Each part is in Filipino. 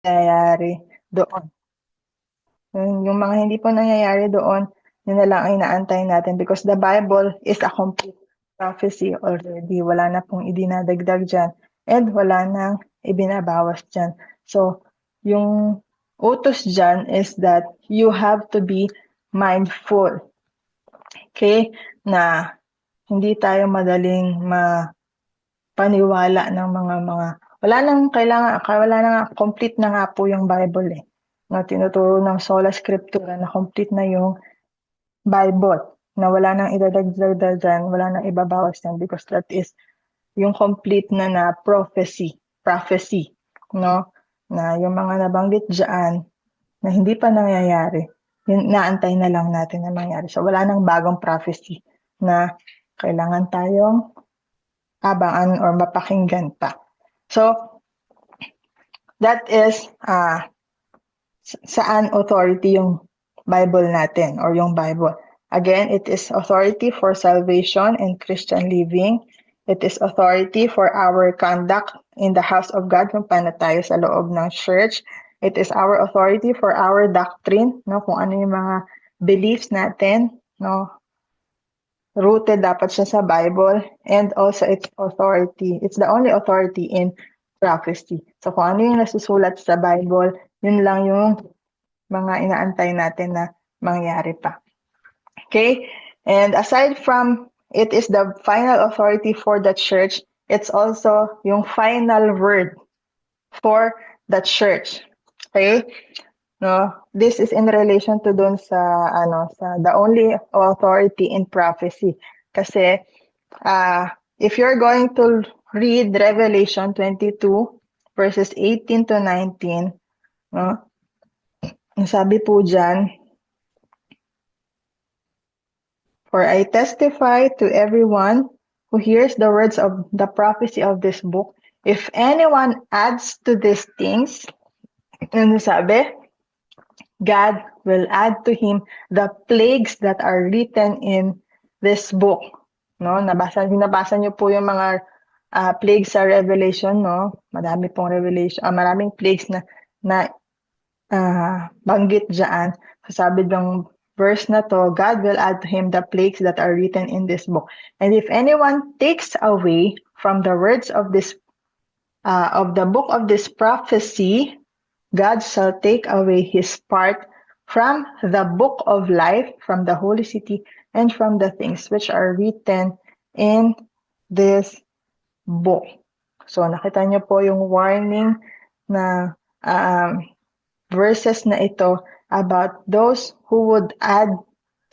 nangyayari doon. Yung mga hindi po nangyayari doon, yun na lang ang inaantay natin because the Bible is a complete prophecy already. Wala na pong idinadagdag dyan and wala nang ibinabawas dyan. So, yung utos dyan is that you have to be mindful. Okay? Na hindi tayo madaling paniwala ng mga wala nang kailangan, wala na nga, complete na nga po yung Bible eh. Na tinuturo ng Sola Scriptura na complete na yung Bible. Na wala nang idadagdag dyan, wala nang ibabawas dyan because that is yung complete na prophecy, no? Na yung mga nabanggit dyan na hindi pa nangyayari, yun, naantay na lang natin na mangyari. So wala nang bagong prophecy na kailangan tayong abangan or mapakinggan pa. So, that is saan authority yung Bible natin or yung Bible. Again, it is authority for salvation and Christian living. It is authority for our conduct in the house of God kung paano tayo sa loob ng church. It is our authority for our doctrine, no, kung ano yung mga beliefs natin, no, rooted dapat siya sa Bible, and also its authority. It's the only authority in prophecy. So kung ano yung nasusulat sa Bible, yun lang yung mga inaantay natin na mangyari pa. Okay? And aside from it is the final authority for the church, it's also yung final word for the church. Okay? No, this is in relation to dun sa the only authority in prophecy. Kasi if you're going to read Revelation 22 verses 18 to 19, no? Ang sabi po diyan, for I testify to everyone who hears the words of the prophecy of this book, if anyone adds to these things, ano sabi? God will add to him the plagues that are written in this book. No, nabasa niyo po yung mga plagues sa Revelation, no? Marami pong revelation, maraming plagues na banggit diyan. Sabi ng verse na to, God will add to him the plagues that are written in this book. And if anyone takes away from the words of this of the book of this prophecy, God shall take away his part from the book of life, from the holy city, and from the things which are written in this book. So, nakita niyo po yung warning na verses na ito about those who would add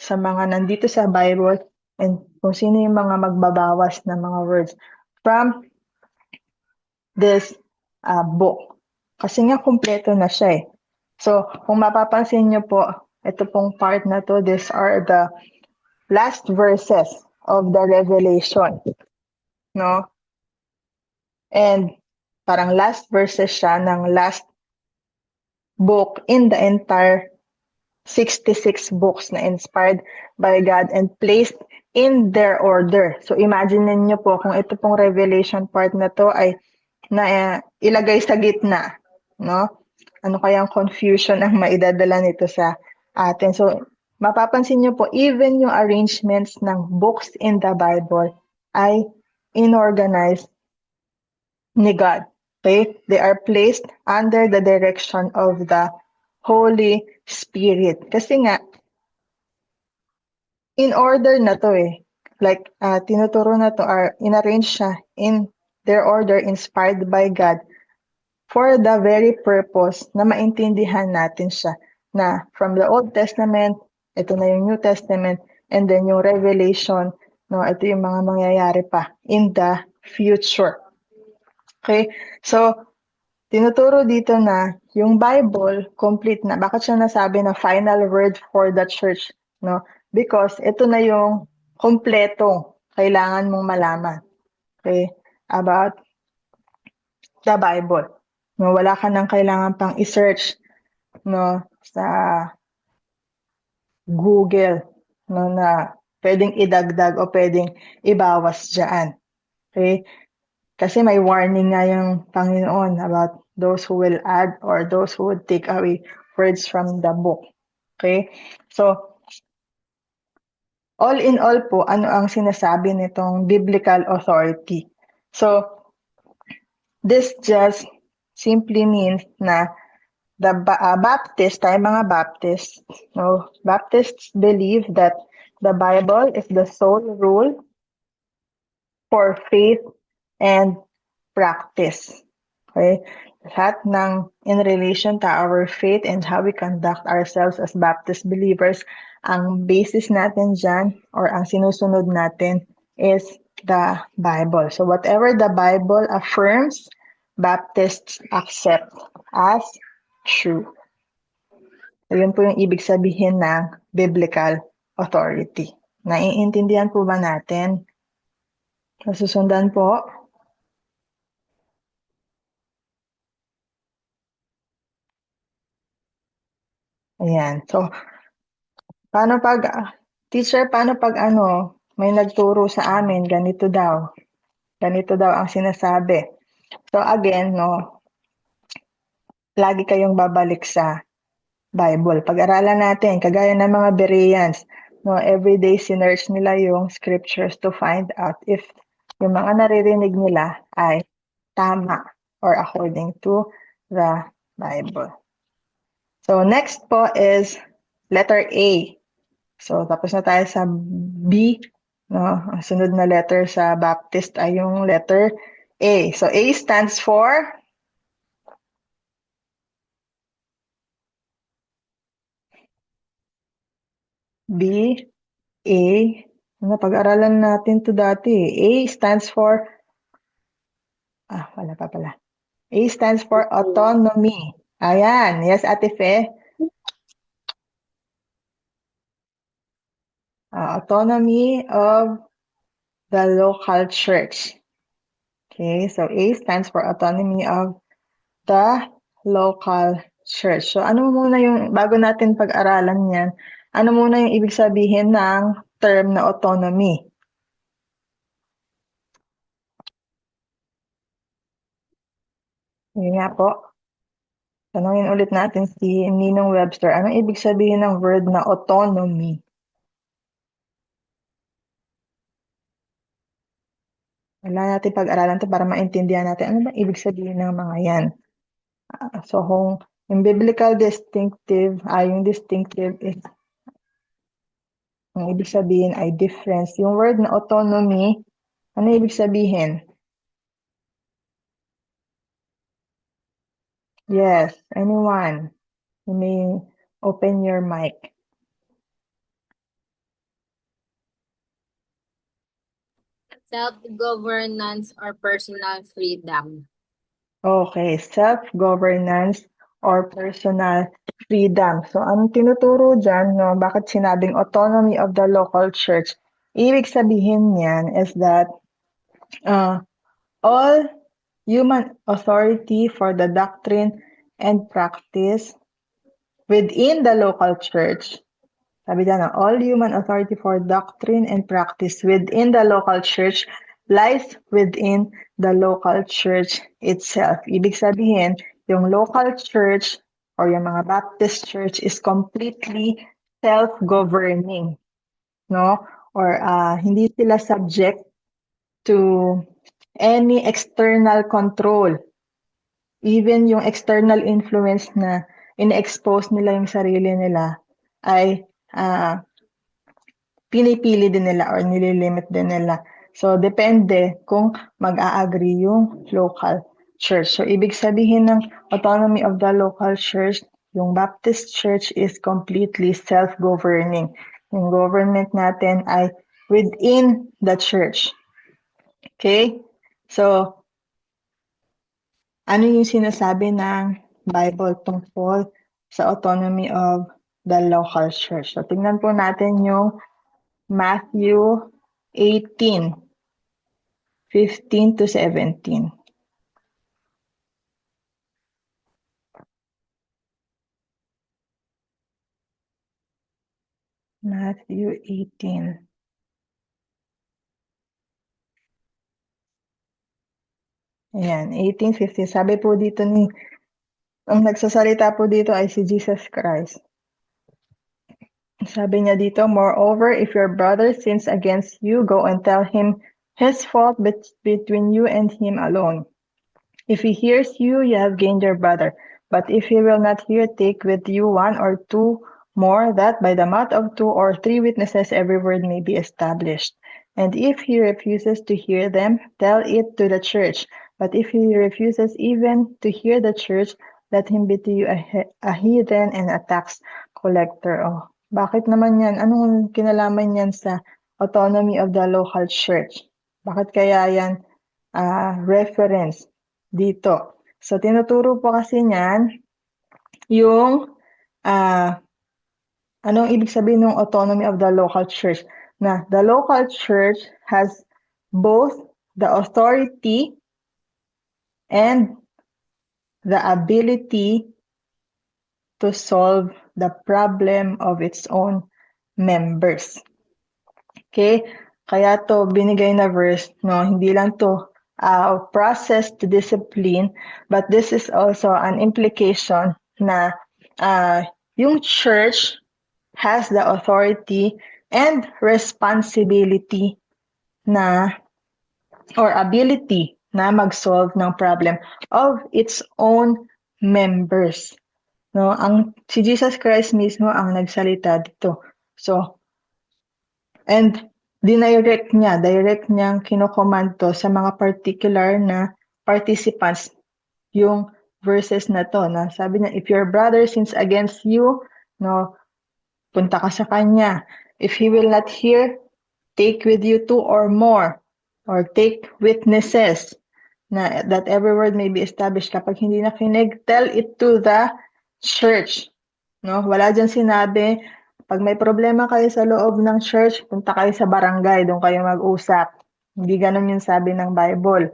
sa mga nandito sa Bible and kung sino yung mga magbabawas na mga words from this book. Kasi nga kumpleto na siya eh. So, kung mapapansin nyo po, ito pong part na to, these are the last verses of the Revelation. No? And parang last verses siya ng last book in the entire 66 books na inspired by God and placed in their order. So, imagine niyo po kung ito pong Revelation part na to ay ilagay sa gitna. No? Ano kayang confusion ang maidadala nito sa atin. So, mapapansin niyo po, even yung arrangements ng books in the Bible ay inorganized ni God. Okay? They are placed under the direction of the Holy Spirit. Kasi nga, in order na to eh. Like, tinuturo na to, inarrange siya in their order inspired by God for the very purpose na maintindihan natin siya na from the Old Testament, ito na yung New Testament, and then yung Revelation, no, ito yung mga mangyayari pa in the future. Okay? So, tinuturo dito na yung Bible complete na. Bakit siya nasabi na final word for the church? No? Because ito na yung kompleto kailangan mong malaman. Okay? About the Bible. No, wala ka nang kailangan pang i-search no sa Google no na pwedeng idagdag o pwedeng ibawas diyan. Okay? Kasi may warning nga yung Panginoon about those who will add or those who would take away words from the book. Okay? So, all in all po, ano ang sinasabi nitong biblical authority? So, this just simply means na the Baptist, tayo mga Baptist, no, Baptists believe that the Bible is the sole rule for faith and practice. Okay? Lahat ng in relation to our faith and how we conduct ourselves as Baptist believers, ang basis natin dyan or ang sinusunod natin is the Bible. So whatever the Bible affirms, Baptists accept as true. Ayun po yung ibig sabihin ng biblical authority. Naiintindihan po ba natin? Nasusundan po? Ayan. So, paano pag, teacher, paano pag may nagturo sa amin, ganito daw. Ganito daw ang sinasabi. So again, no, lagi kayong babalik sa Bible. Pag-aralan natin, kagaya ng mga Bereans, no, everyday sinearch nila yung scriptures to find out if yung mga naririnig nila ay tama or according to the Bible. So next po is letter A. So tapos na tayo sa B, no? Ang sunod na letter sa Baptist ay yung letter A. So A stands for B, A. Pag-aralan natin to dati. A stands for, wala pa pala. A stands for autonomy. Ayan. Yes, Ate Fe? Autonomy of the local church. Okay, so A stands for autonomy of the local church. So ano muna yung, bago natin pag-aralan yan, ano muna yung ibig sabihin ng term na autonomy? Yun nga po. Tanungin ulit natin si Ninong Webster. Anong ibig sabihin ng word na autonomy? Kailangan natin pag-aralan to para maintindihan natin ano ba ibig sabihin ng mga yan. So kung yung biblical distinctive, yung distinctive is, ang ibig sabihin ay difference. Yung word na autonomy, ano ibig sabihin? Yes, anyone. You may open your mic. Self-governance or personal freedom. Okay, self-governance or personal freedom. So, anong tinuturo dyan, no? Bakit sinabing autonomy of the local church? Ibig sabihin niyan is that all human authority for the doctrine and practice within the local church. Sabi dyan, all human authority for doctrine and practice within the local church lies within the local church itself. Ibig sabihin, yung local church or yung mga Baptist church is completely self-governing, no? Or hindi sila subject to any external control. Even yung external influence na in-expose nila yung sarili nila ay pinipili din nila or nililimit din nila. So, depende kung mag-a-agree yung local church. So, ibig sabihin ng autonomy of the local church, yung Baptist church is completely self-governing. Yung government natin ay within the church. Okay? So, ano yung sinasabi ng Bible tungkol sa autonomy of the local church? So, tingnan po natin yung Matthew 18:15 to 17. Matthew 18. Ayan, 1850. Sabi po dito ang nagsasalita po dito ay si Jesus Christ. Sabi niya dito, moreover, if your brother sins against you, go and tell him his fault between you and him alone. If he hears you, you have gained your brother. But if he will not hear, take with you one or two more, that by the mouth of 2 or 3 witnesses every word may be established. And if he refuses to hear them, tell it to the church. But if he refuses even to hear the church, let him be to you a heathen and a tax collector. Oh, bakit naman yan? Anong kinalaman yan sa autonomy of the local church? Bakit kaya yan reference dito? So, tinuturo po kasi niyan yung anong ibig sabihin ng autonomy of the local church? Na the local church has both the authority and the ability to solve the problem of its own members. Okay? Kaya to binigay na verse, no, hindi lang to process to discipline, but this is also an implication na yung church has the authority and responsibility na or ability na mag-solve ng problem of its own members. No, si Jesus Christ mismo ang nagsalita dito. So, and direct niyang kinocommand to sa mga particular na participants yung verses na to, na sabi niya, if your brother sins against you, no, punta ka sa kanya. If he will not hear, take with you 2 or more, or take witnesses, na that every word may be established. Kapag hindi nakinig, tell it to the church. No, wala diyan sinabi, pag may problema kayo sa loob ng church, punta kayo sa barangay, doon kayo mag-usap. Hindi ganun yung sabi ng Bible.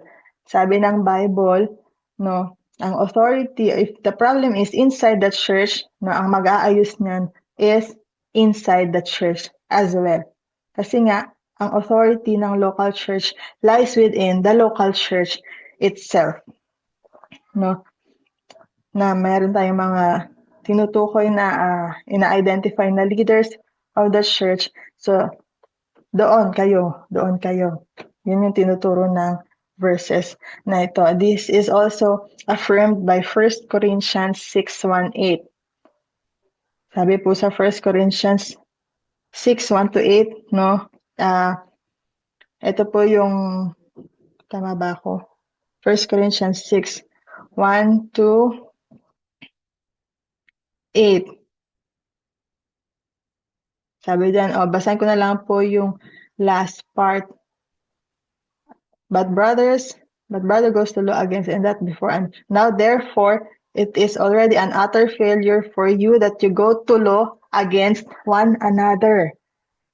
Sabi ng Bible, no, ang authority, if the problem is inside the church, no, ang mag-aayos niyan is inside the church as well. Kasi nga, ang authority ng local church lies within the local church itself. No? Na meron tayong mga tinutukoy na ina-identify na leaders of the church. So, doon kayo. Yun yung tinuturo ng verses na ito. This is also affirmed by 1 Corinthians 6:1-8. Sabi po sa 1 Corinthians 6:1-8, no? Ito po yung, tama ba ako? 1 Corinthians 6:1-8. Sabi diyan, basahin ko na lang po yung last part. But brother goes to law against and that before. And now therefore, it is already an utter failure for you that you go to law against one another.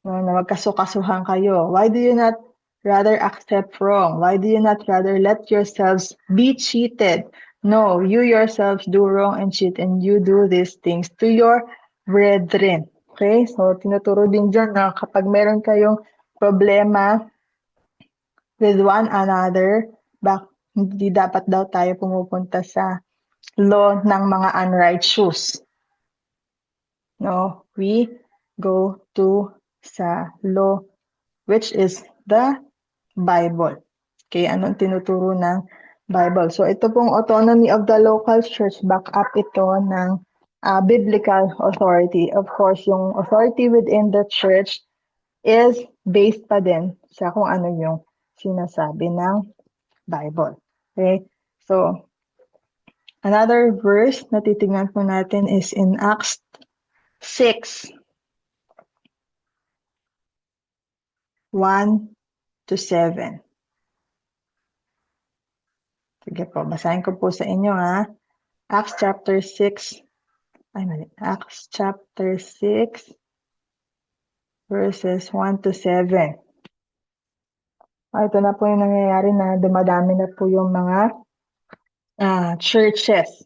No, na magkasukasuhan kayo. Why do you not rather accept wrong? Why do you not rather let yourselves be cheated? No, you yourselves do wrong and cheat, and you do these things to your brethren. Okay? So, tinuturo din dyan na kapag meron kayong problema with one another, hindi dapat daw tayo pumupunta sa law ng mga unrighteous. No, we go to sa law, which is the Bible. Okay, anong tinuturo ng Bible? So, ito pong autonomy of the local church, back up ito ng biblical authority. Of course, yung authority within the church is based pa din sa kung ano yung sinasabi ng Bible. Okay? So, another verse na titingnan po natin is in Acts 6:1-7. Sige po, basahin ko po sa inyo ha. Acts chapter 6, verses 1-7. Ito na po yung nangyayari na dumadami na po yung mga churches.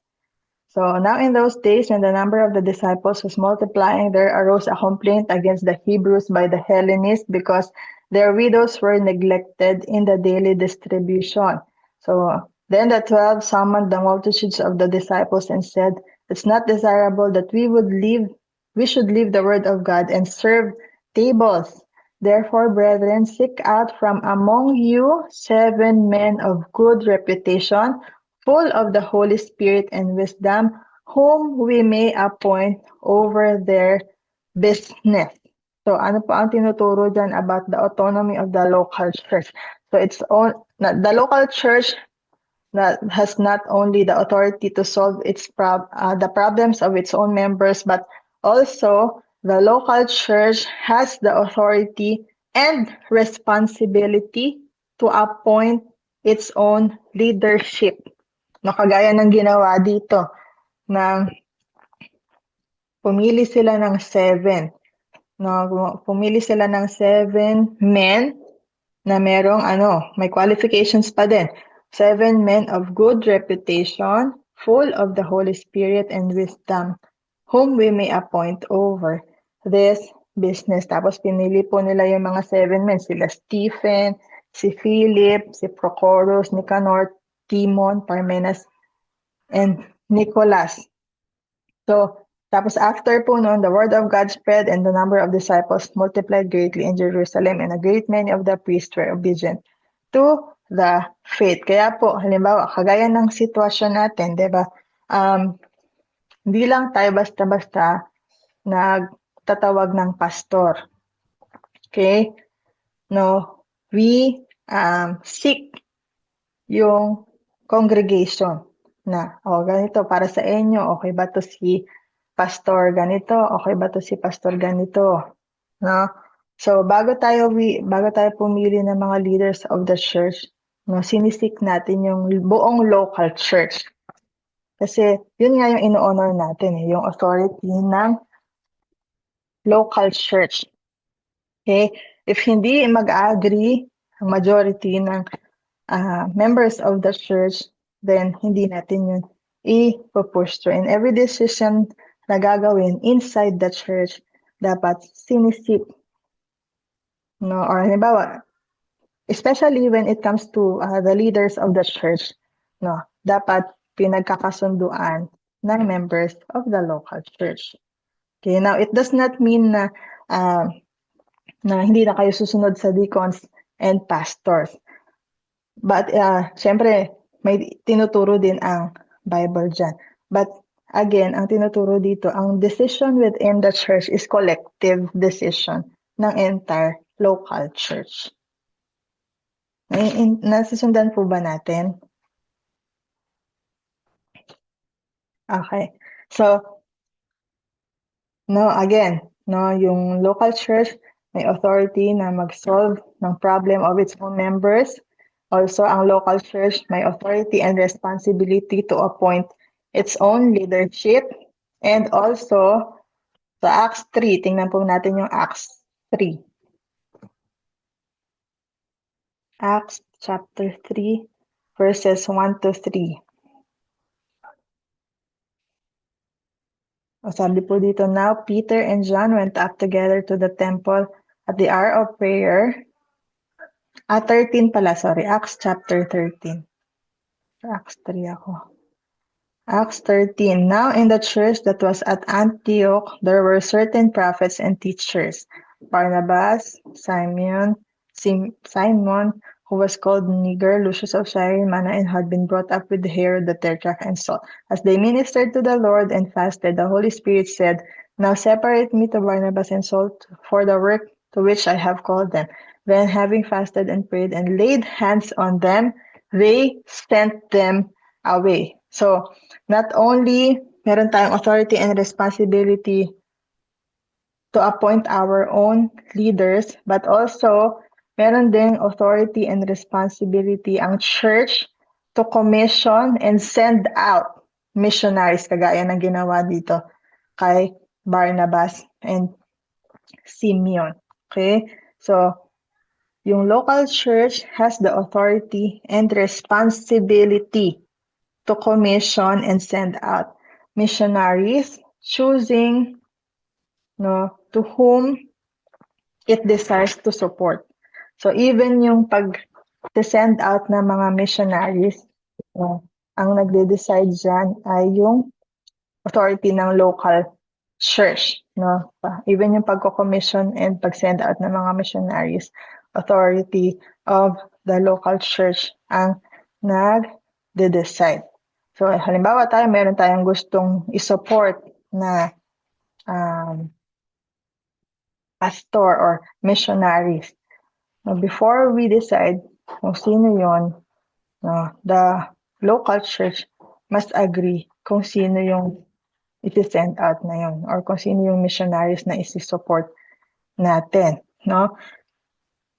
So now in those days, when the number of the disciples was multiplying, there arose a complaint against the Hebrews by the Hellenists because their widows were neglected in the daily distribution. So Then the 12 summoned the multitudes of the disciples and said, "It's not desirable that we should leave the word of God and serve tables. Therefore, brethren, seek out from among you 7 men of good reputation, full of the Holy Spirit and wisdom, whom we may appoint over their business." So ano po ang tinuturo dyan about the autonomy of the local church? So the local church that has not only the authority to solve the problems of its own members, but also the local church has the authority and responsibility to appoint its own leadership. No, kagaya ng ginawa dito, na pumili sila ng 7. No, pumili sila ng 7 men na may qualifications pa din. 7 men of good reputation, full of the Holy Spirit and wisdom, whom we may appoint over this business. Tapos pinili po nila yung mga 7 men, sila Stephen, si Philip, si Prochorus, Nicanor, Timon, Parmenas, and Nicholas. So, tapos after po noon, the word of God spread and the number of disciples multiplied greatly in Jerusalem, and a great many of the priests were obedient to the faith. Kaya po, halimbawa, kagaya ng sitwasyon natin, di ba? Hindi lang tayo basta-basta nagtatawag ng pastor. Okay? No, we seek yung congregation na, ganito, para sa inyo, okay ba to si pastor ganito? Okay ba to si pastor ganito? No? So, bago tayo pumili ng mga leaders of the church, no, sinisik natin yung buong local church. Kasi, yun nga yung ino-honor natin, yung authority ng local church. Okay? If hindi mag-agree ang majority ng members of the church, then hindi natin yun i-push through. And every decision na gagawin inside the church, dapat sinisip. No? Or halimbawa, especially when it comes to the leaders of the church, no? Dapat pinagkakasunduan ng members of the local church. Okay, now it does not mean na hindi na kayo susunod sa deacons and pastors. But syempre, may tinuturo din ang Bible dyan. But again, ang tinuturo dito, ang decision within the church is collective decision ng entire local church. Nasusundan po ba natin? Okay. So, yung local church may authority na mag-solve ng problem of its own members. Also, ang local church may authority and responsibility to appoint its own leadership. And also, sa Acts 3, tingnan po natin yung Acts 3. Acts chapter 3, verses 1 to 3. Sabi po dito, now Peter and John went up together to the temple at the hour of prayer. 13 pala, sorry. Acts chapter 13. Acts 3 ako. Acts 13. Now in the church that was at Antioch, there were certain prophets and teachers. Barnabas, Simon, who was called Niger, Lucius of Cyrene, and had been brought up with Herod the Tetrarch, and Saul. As they ministered to the Lord and fasted, the Holy Spirit said, now separate me to Barnabas and Saul for the work to which I have called them. Then, having fasted and prayed and laid hands on them, they sent them away. So, not only meron tayong authority and responsibility to appoint our own leaders, but also meron din authority and responsibility ang church to commission and send out missionaries, kagaya ng ginawa dito kay Barnabas and Simeon. Okay? So, yung local church has the authority and responsibility to commission and send out missionaries, choosing to whom it desires to support. So even yung pag-send out ng mga missionaries, Ang nagde-decide dyan ay yung authority ng local church, no? Even yung pagko-commission and pag-send out ng mga missionaries, authority of the local church ang nagde-decide. So, halimbawa meron tayong gustong i-support na pastor or missionaries. Now, before we decide kung sino yon, no, the local church must agree kung sino yung iti-send out na yon or kung sino yung missionaries na isi-support natin, no?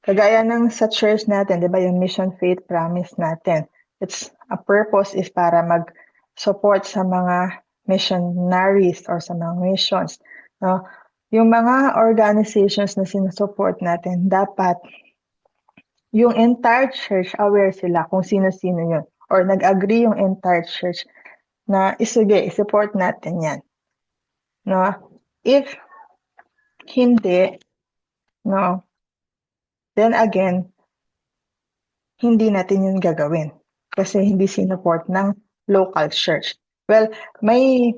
Kagaya ng sa church natin, 'di ba, yung mission, faith, promise natin. Its a purpose is para mag-support sa mga missionaries or sa mga missions, no? Yung mga organizations na sinusupport natin, dapat yung entire church aware sila kung sino-sino yun or nag-agree yung entire church na i-support natin yan, no? If hindi, no, then again, hindi natin yun gagawin kasi hindi sinuport ng local church. Well, may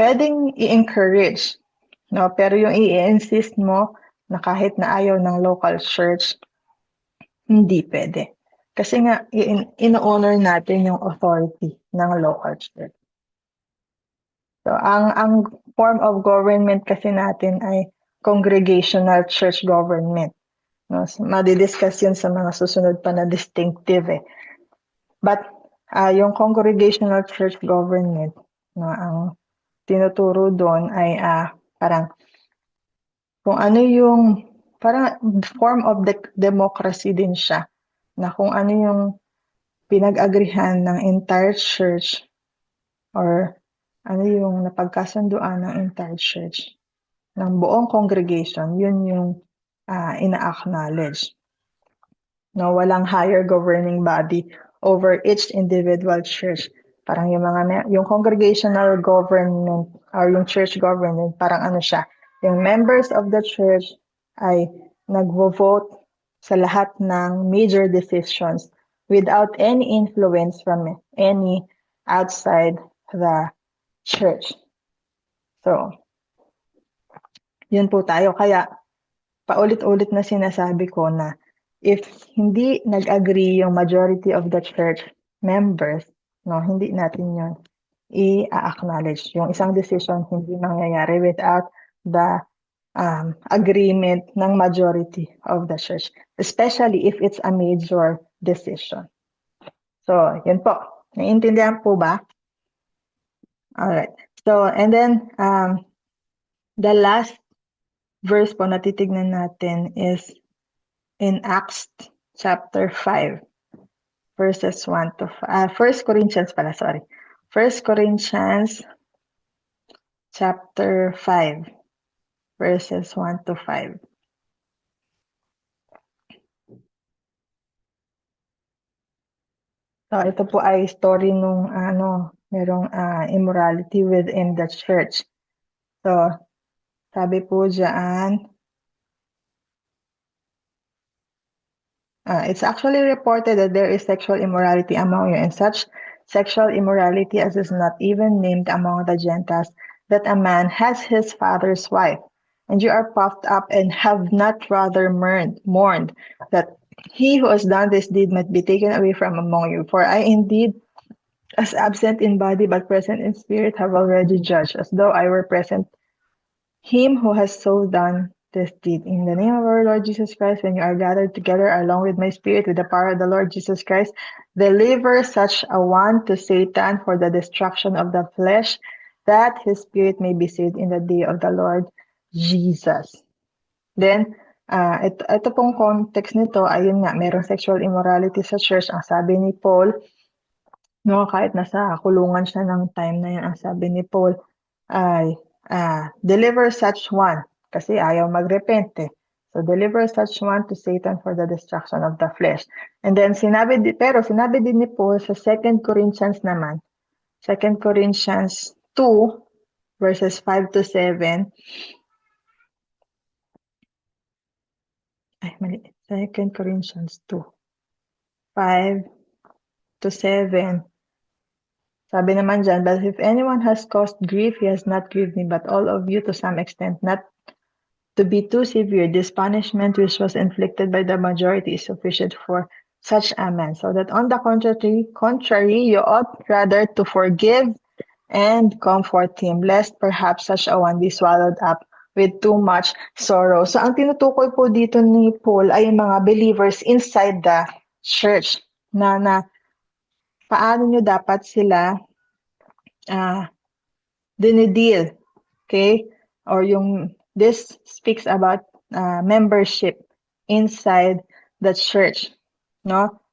pwedeng i-encourage, no? Pero yung i-insist mo na kahit na ayaw ng local church, hindi pwede. Kasi nga, in-honor natin yung authority ng local church. So, ang form of government kasi natin ay congregational church government. No? So, madidiscuss yun sa mga susunod pa na distinctive eh. But yung congregational church government, no, ang tinuturo doon ay parang kung ano yung parang form of democracy din siya, na kung ano yung pinag-agrihan ng entire church or ano yung napagkasunduan ng entire church ng buong congregation, yun yung ina-acknowledge. No, walang higher governing body over each individual church. Parang yung congregational government or yung church government, parang ano siya, yung members of the church ay nagvo-vote sa lahat ng major decisions without any influence from any outside the church. So, yun po tayo. Kaya, paulit-ulit na sinasabi ko na if hindi nag-agree yung majority of the church members, no, hindi natin yun i-acknowledge. Yung isang decision hindi mangyayari without the agreement ng majority of the church, especially if it's a major decision. So, yun po. Naiintindihan po ba? Alright. So, and then, the last verse po na titignan natin is in Acts chapter 5, verses 1 to 5. 1 Corinthians pala, sorry. 1 Corinthians chapter 5, verses 1 to 5. So, ito po ay story nung merong immorality within the church. So, sabi po dyan, it's actually reported that there is sexual immorality among you, and such sexual immorality as is not even named among the Gentiles, that a man has his father's wife, and you are puffed up and have not rather mourned that he who has done this deed might be taken away from among you. For I indeed, as absent in body but present in spirit, have already judged, as though I were present, him who has so done this deed. In the name of our Lord Jesus Christ, when you are gathered together along with my spirit, with the power of the Lord Jesus Christ, deliver such a one to Satan for the destruction of the flesh, that his spirit may be saved in the day of the Lord Jesus. Then, ito pong context nito, ayun nga, merong sexual immorality sa church. Ang sabi ni Paul, no, kahit nasa kulungan siya ng time na yun, ang sabi ni Paul ay, deliver such one, kasi ayaw magrepent eh. So, deliver such one to Satan for the destruction of the flesh. And then, sinabi din ni Paul sa 2 Corinthians naman, 2 Corinthians 2, verses 5 to 7, ay, mali, 2 Corinthians 2. 5 to 7. Sabi naman dyan, but if anyone has caused grief, he has not grieved me, but all of you to some extent, not to be too severe. This punishment which was inflicted by the majority is sufficient for such a man. So that on the contrary, you ought rather to forgive and comfort him, lest perhaps such a one be swallowed up with too much sorrow. So ang tinutukoy po dito ni Paul ay mga believers inside the church na paano nyo dapat sila dinideal, okay? Or this speaks about membership inside the church, no?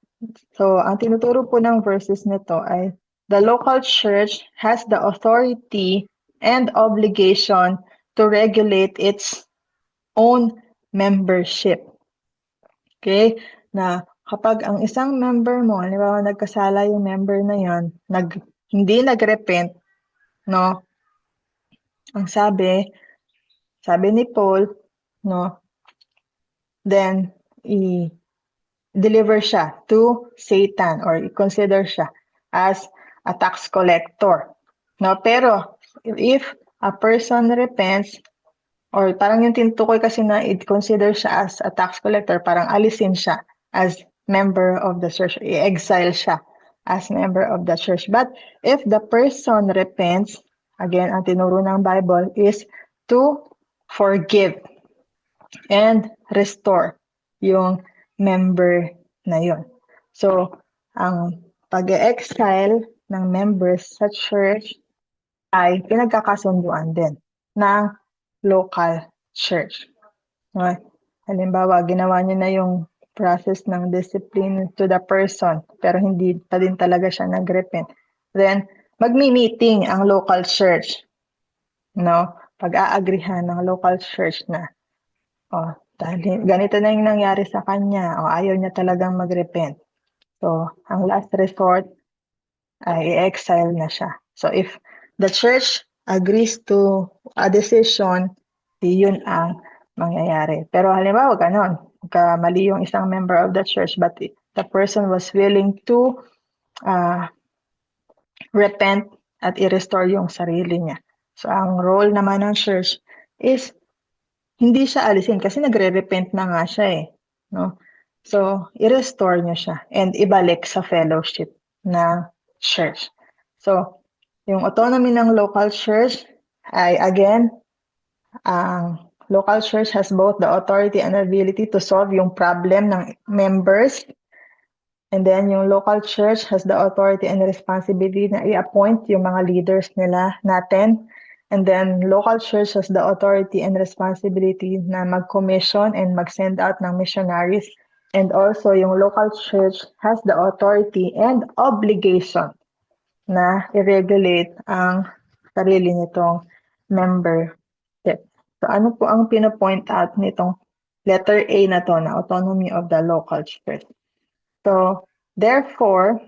So, ang tinuturo po ng verses nito ay the local church has the authority and obligation to regulate its own membership. Okay? Na kapag ang isang member mo, halimbawa nagkasala yung member na yon, hindi nagrepent, no? Ang sabi ni Paul, no? Then i-deliver siya to Satan or i-consider siya as a tax collector. No, pero if a person repents, or parang yung tinutukoy kasi na i-consider siya as a tax collector, parang alisin siya as member of the church, i-exile siya as member of the church. But if the person repents, again, ang tinuro ng Bible is to forgive and restore yung member na yun. So, ang pag-exile ng members sa church ay pinagkakasunduan din ng local church. Okay? Halimbawa, ginawa niyo na yung process ng discipline to the person, pero hindi pa din talaga siya nag-repent. Then, magmi-meeting ang local church. No? Pag-aagrihan ng local church na, dahil ganito na yung nangyari sa kanya, ayaw niya talagang mag-repent. So, ang last resort ay i-exile na siya. So, if the church agrees to a decision, yun ang mangyayari. Pero halimbawa, ganon, mali yung isang member of the church, but the person was willing to repent at i-restore yung sarili niya. So, ang role naman ng church is hindi siya alisin kasi nagre-repent na nga siya eh. No? So, i-restore niya siya and ibalik sa fellowship ng church. So, yung autonomy ng local church ay again, ang local church has both the authority and ability to solve yung problem ng members. And then yung local church has the authority and responsibility na i-appoint yung mga leaders nila natin. And then local church has the authority and responsibility na mag-commission and mag-send out ng missionaries. And also yung local church has the authority and obligation na i-regulate ang sarili nitong membership. So ano po ang pino-point out nitong letter A na to na autonomy of the local church? So therefore,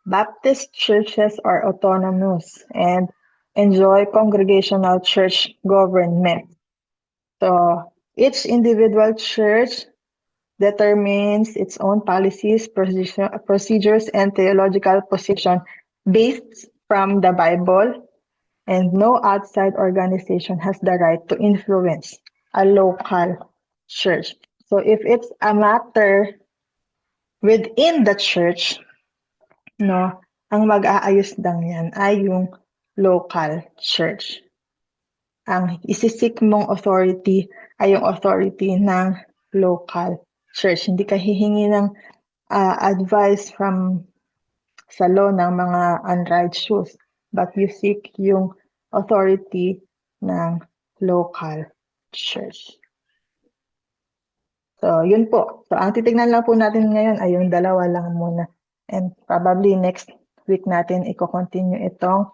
Baptist churches are autonomous and enjoy congregational church government. So each individual church determines its own policies, procedures, and theological position based from the Bible, and no outside organization has the right to influence a local church. So if it's a matter within the church, ang mag-aayos lang yan ay yung local church. Ang isisik mong authority ay yung authority ng local church. Hindi ka hihingi ng advice sa law ng mga unrighteous, but you seek yung authority ng local church. So, yun po. So, ang titignan lang po natin ngayon ay yung dalawa lang muna. And probably next week natin i-continue itong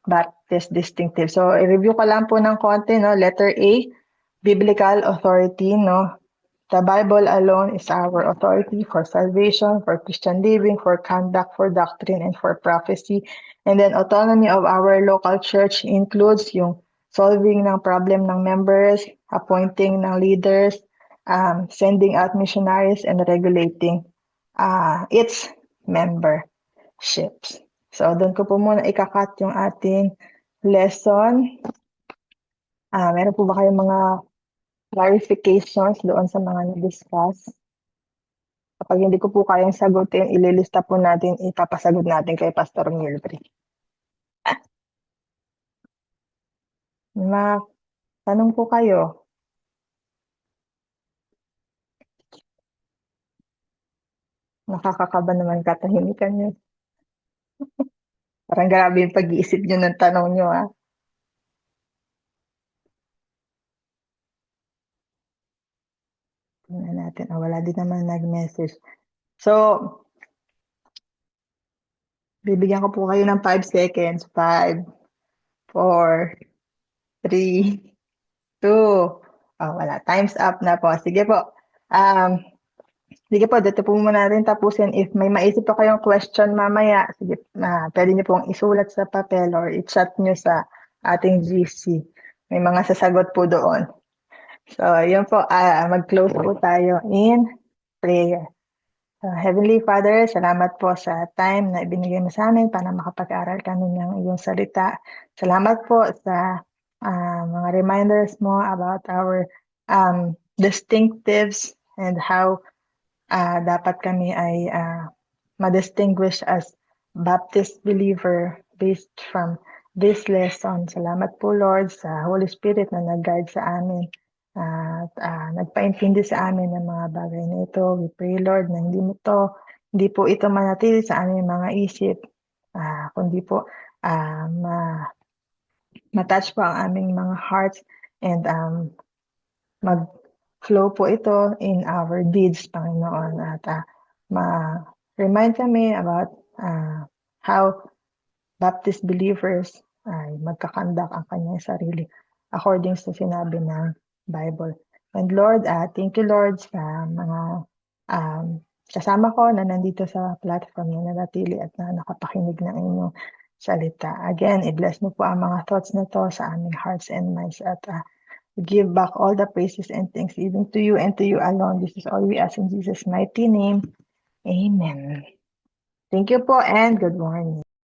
Baptist distinctive. So, i-review ko lang po ng konti, Letter A, biblical authority, The Bible alone is our authority for salvation, for Christian living, for conduct, for doctrine, and for prophecy. And then autonomy of our local church includes yung solving ng problem ng members, appointing ng leaders, sending out missionaries and regulating its memberships. So, doon ko po muna ikakat yung ating lesson. Meron po ba kayong mga clarifications doon sa mga na-discuss? Kapag hindi ko po kayang sagutin, ililista po natin, ipapasagot natin kay Pastor Milbury. Mga tanong po kayo. Nakakakaba naman katahimikan niyo. Parang grabe yung pag-iisip niyo ng tanong niyo, ah. Tingnan natin. Wala din naman nag-message. So, bibigyan ko po kayo ng 5 seconds. 5, 4, 3, 2. Wala. Time's up na po. Sige po. Sige po, dito po muna natin tapusin. If may maisip pa kayong question mamaya, sige, pwede niyo pong isulat sa papel or i-chat niyo sa ating GC. May mga sasagot po doon. So, yun po, mag-close po tayo in prayer. So, Heavenly Father, salamat po sa time na ibinigay mo sa amin para makapag-aral kami ng iyong salita. Salamat po sa mga reminders mo about our distinctives and how dapat kami ay ma-distinguish as Baptist believer based from this lesson. Salamat po, Lord, sa Holy Spirit na nag-guide sa amin at nagpaintindi sa amin ng mga bagay na ito. We pray, Lord, na hindi po ito manatili sa aming mga isip, kundi po ma-touch po ang aming mga hearts and mag-flow po ito in our deeds, Panginoon, at ma-remind kami about how Baptist believers ay magkakandak ang kanyang sarili according sa sinabi ng Bible. And Lord, thank you, Lord, sa mga kasama ko na nandito sa platform na nanatili at na nakapakinig ng inyong salita. Again, i-bless mo po ang mga thoughts na to sa aming hearts and minds at give back all the praises and thanks even to you and to you alone. This is all we ask in Jesus' mighty name. Amen. Thank you po and good morning.